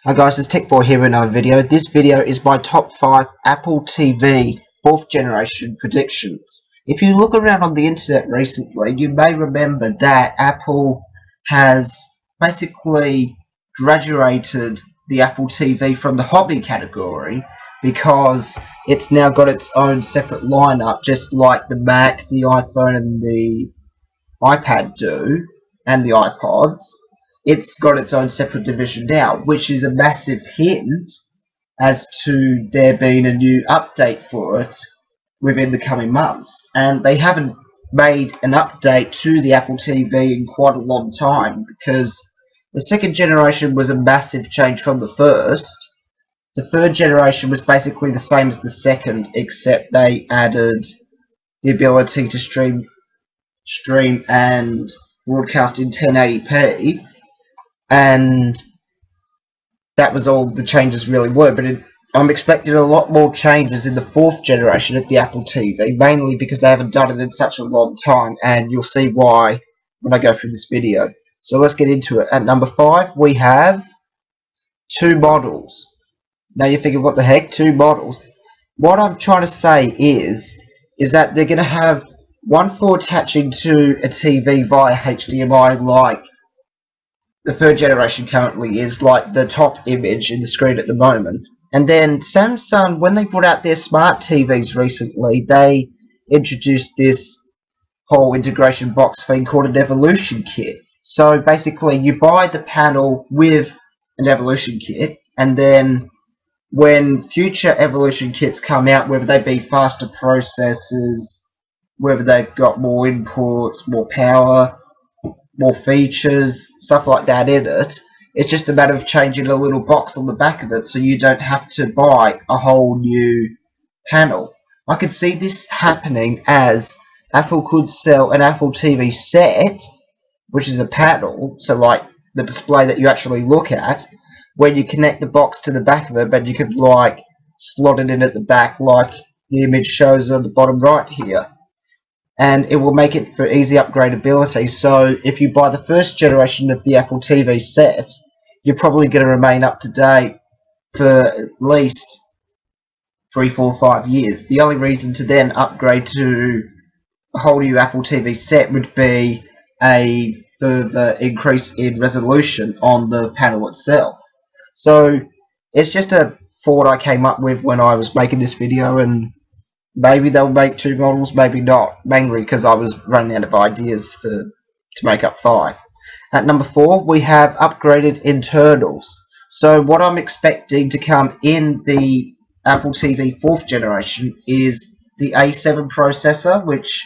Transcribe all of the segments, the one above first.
Hi guys, it's TechBoy here in another video. This video is my top 5 Apple TV 4th generation predictions. If you look around on the internet recently, you may remember that Apple has basically graduated the Apple TV from the hobby category because it's now got its own separate lineup, just like the Mac, the iPhone and the iPad do, and the iPods. It's got its own separate division now, which is a massive hint as to there being a new update for it within the coming months. And they haven't made an update to the Apple TV in quite a long time, because the second generation was a massive change from the first. The third generation was basically the same as the second, except they added the ability to stream and broadcast in 1080p, and that was all the changes really were. But I'm expecting a lot more changes in the 4th generation of the Apple TV, mainly because they haven't done it in such a long time, and you'll see why when I go through this video. So let's get into it. At number 5 we have 2 models. Now you're thinking, what the heck, 2 models? What I'm trying to say is that they're going to have one for attaching to a TV via HDMI, like the 3rd generation currently is, like the top image in the screen at the moment. And then Samsung, when they brought out their smart TVs recently, they introduced this whole integration box thing called an Evolution Kit. So basically you buy the panel with an Evolution Kit, and then when future Evolution Kits come out, whether they be faster processors, whether they've got more inputs, more power, more features, stuff like that in it, it's just a matter of changing a little box on the back of it, so you don't have to buy a whole new panel. I could see this happening as Apple could sell an Apple TV set, which is a panel, so like the display that you actually look at, where you connect the box to the back of it, but you could like slot it in at the back like the image shows on the bottom right here. And it will make it for easy upgradability. So if you buy the 1st generation of the Apple TV set, you're probably going to remain up to date for at least 3, 4, 5 years. The only reason to then upgrade to a whole new Apple TV set would be a further increase in resolution on the panel itself. So it's just a thought I came up with when I was making this video, and maybe they'll make 2 models, maybe not, mainly because I was running out of ideas to make up 5. At number 4 we have upgraded internals. So what I'm expecting to come in the Apple TV 4th generation is the A7 processor, which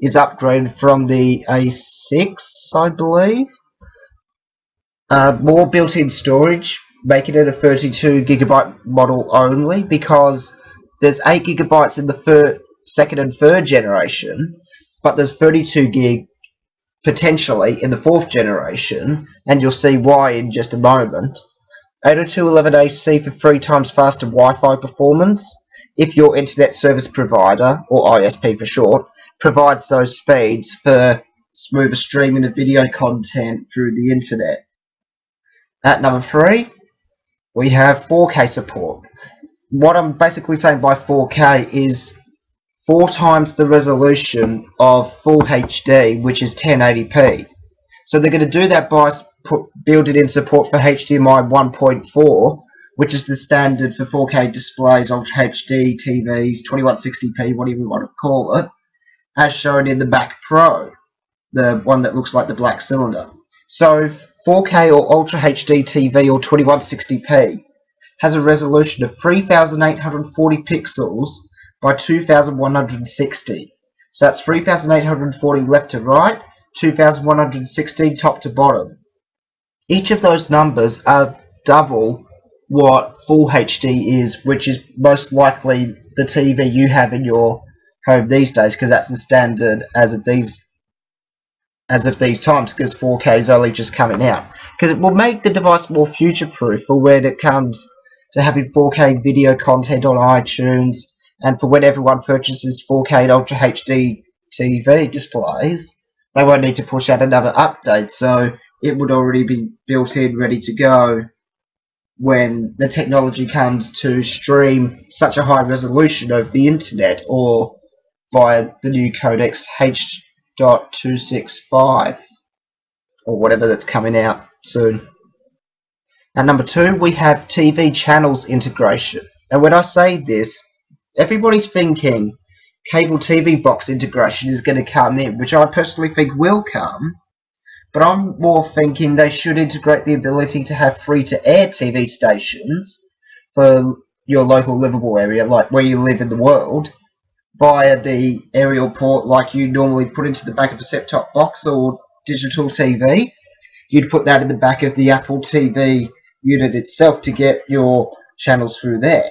is upgraded from the A6, I believe. More built-in storage, making it a 32GB model only, because there's 8GB in the 2nd and 3rd generation, but there's 32GB potentially in the 4th generation, and you'll see why in just a moment. 802.11ac for 3 times faster Wi-Fi performance, if your internet service provider, or ISP for short, provides those speeds for smoother streaming of video content through the internet. At number 3, we have 4K support. What I'm basically saying by 4K is 4 times the resolution of Full HD, which is 1080p. So they're going to do that by building in support for HDMI 1.4, which is the standard for 4K displays, Ultra HD TVs, 2160p, whatever you want to call it, as shown in the Mac Pro, the one that looks like the black cylinder. So 4K or Ultra HD TV or 2160p has a resolution of 3840 pixels by 2160. So that's 3840 left to right, 2160 top to bottom. Each of those numbers are double what Full HD is, which is most likely the TV you have in your home these days, because that's the standard as of these times, because 4K is only just coming out. Because it will make the device more future-proof for when it comes to having 4K video content on iTunes, and for when everyone purchases 4K and Ultra HD TV displays, they won't need to push out another update, so it would already be built in, ready to go when the technology comes to stream such a high resolution over the internet or via the new codex H.265 or whatever that's coming out soon. And number 2, we have TV channels integration. And when I say this, everybody's thinking cable TV box integration is going to come in, which I personally think will come. But I'm more thinking they should integrate the ability to have free-to-air TV stations for your local livable area, like where you live in the world, via the aerial port like you normally put into the back of a set-top box or digital TV. You'd put that in the back of the Apple TV unit itself to get your channels through there.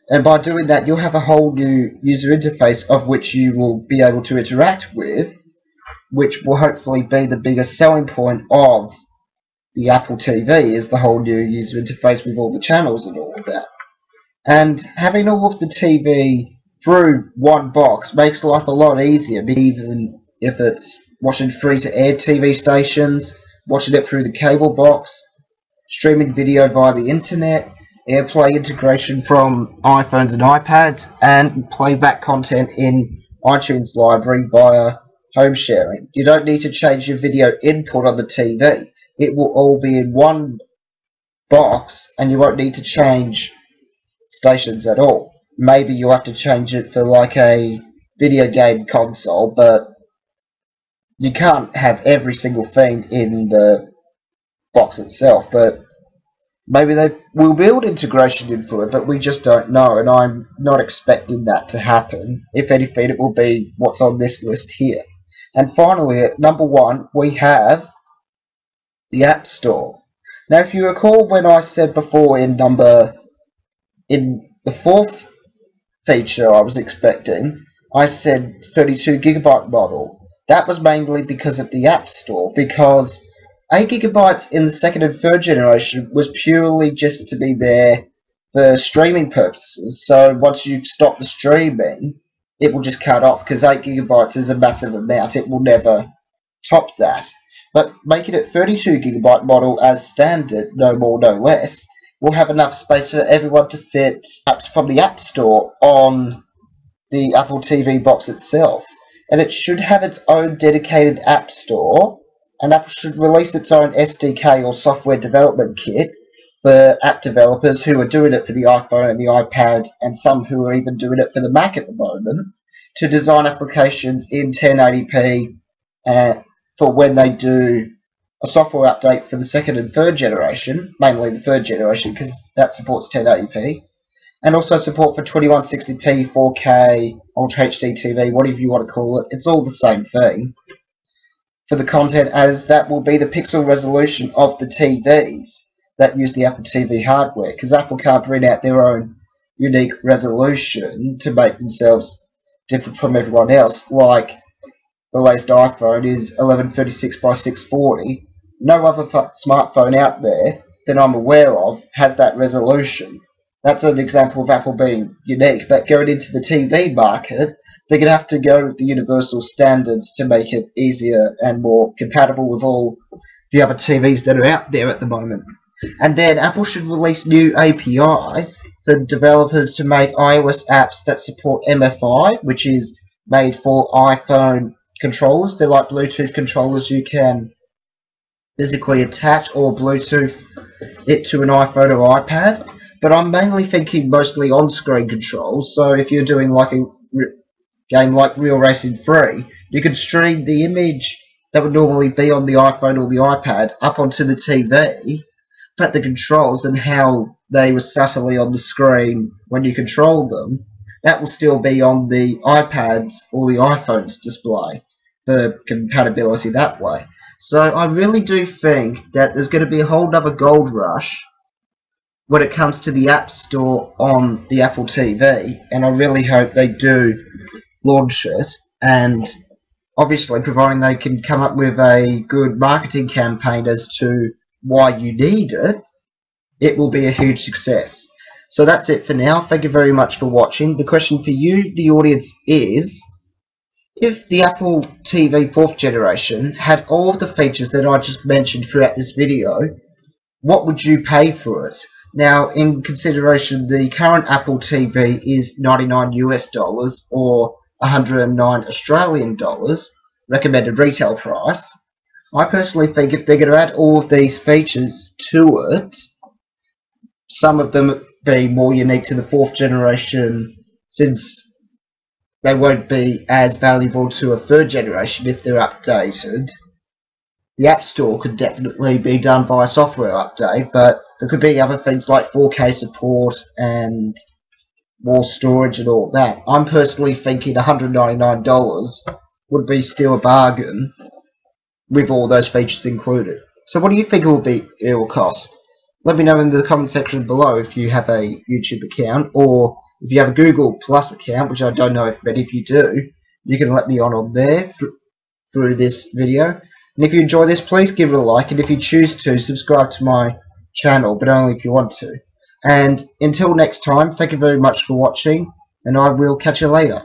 And by doing that, you'll have a whole new user interface of which you will be able to interact with, which will hopefully be the biggest selling point of the Apple TV, is the whole new user interface with all the channels and all of that. And having all of the TV through one box makes life a lot easier, even if it's watching free-to-air TV stations, watching it through the cable box, streaming video via the internet, AirPlay integration from iPhones and iPads, and playback content in iTunes library via home sharing. You don't need to change your video input on the TV. It will all be in one box and you won't need to change stations at all. Maybe you'll have to change it for like a video game console, but you can't have every single thing in the box itself. But maybe they will build integration in for it, but we just don't know, and I'm not expecting that to happen. If anything, it will be what's on this list here. And finally, at number 1, we have the App Store. Now, if you recall when I said before in the 4th feature I was expecting, I said 32GB model. That was mainly because of the App Store, because 8GB in the 2nd and 3rd generation was purely just to be there for streaming purposes. So once you've stopped the streaming, it will just cut off, because 8GB is a massive amount. It will never top that. But making it 32GB model as standard, no more, no less, will have enough space for everyone to fit apps from the App Store on the Apple TV box itself. And it should have its own dedicated App Store, and Apple should release its own SDK or software development kit for app developers who are doing it for the iPhone and the iPad, and some who are even doing it for the Mac at the moment, to design applications in 1080p for when they do a software update for the 2nd and 3rd generation, mainly the 3rd generation because that supports 1080p, and also support for 2160p, 4K, Ultra HD TV, whatever you want to call it. It's all the same thing for the content, as that will be the pixel resolution of the TVs that use the Apple TV hardware, because Apple can't bring out their own unique resolution to make themselves different from everyone else. Like the latest iPhone is 1136 by 640. No other smartphone out there that I'm aware of has that resolution. That's an example of Apple being unique. But going into the TV market, they're going to have to go with the universal standards to make it easier and more compatible with all the other TVs that are out there at the moment. And then Apple should release new APIs for developers to make iOS apps that support MFI, which is made for iPhone controllers. They're like Bluetooth controllers you can physically attach or Bluetooth it to an iPhone or iPad. But I'm mainly thinking mostly on-screen controls. So if you're doing like a game like Real Racing 3, you can stream the image that would normally be on the iPhone or the iPad up onto the TV, but the controls and how they were subtly on the screen when you control them, that will still be on the iPads or the iPhone's display for compatibility that way. So I really do think that there's going to be a whole other gold rush when it comes to the App Store on the Apple TV, and I really hope they do launch it, and obviously providing they can come up with a good marketing campaign as to why you need it, it will be a huge success. So that's it for now. Thank you very much for watching. The question for you, the audience, is if the Apple TV 4th generation had all of the features that I just mentioned throughout this video, what would you pay for it? Now, in consideration, the current Apple TV is $99 US or 109 Australian dollars, recommended retail price. I personally think if they're going to add all of these features to it, some of them be more unique to the 4th generation, since they won't be as valuable to a 3rd generation if they're updated. The App Store could definitely be done via software update, but there could be other things like 4K support and more storage and all that. I'm personally thinking $199 would be still a bargain with all those features included. So what do you think it will cost? Let me know in the comment section below if you have a YouTube account, or if you have a Google Plus account, which I don't know if many of you do. You can let me on there through this video. And if you enjoy this, please give it a like, and if you choose to, subscribe to my channel, but only if you want to. And until next time, thank you very much for watching, and I will catch you later.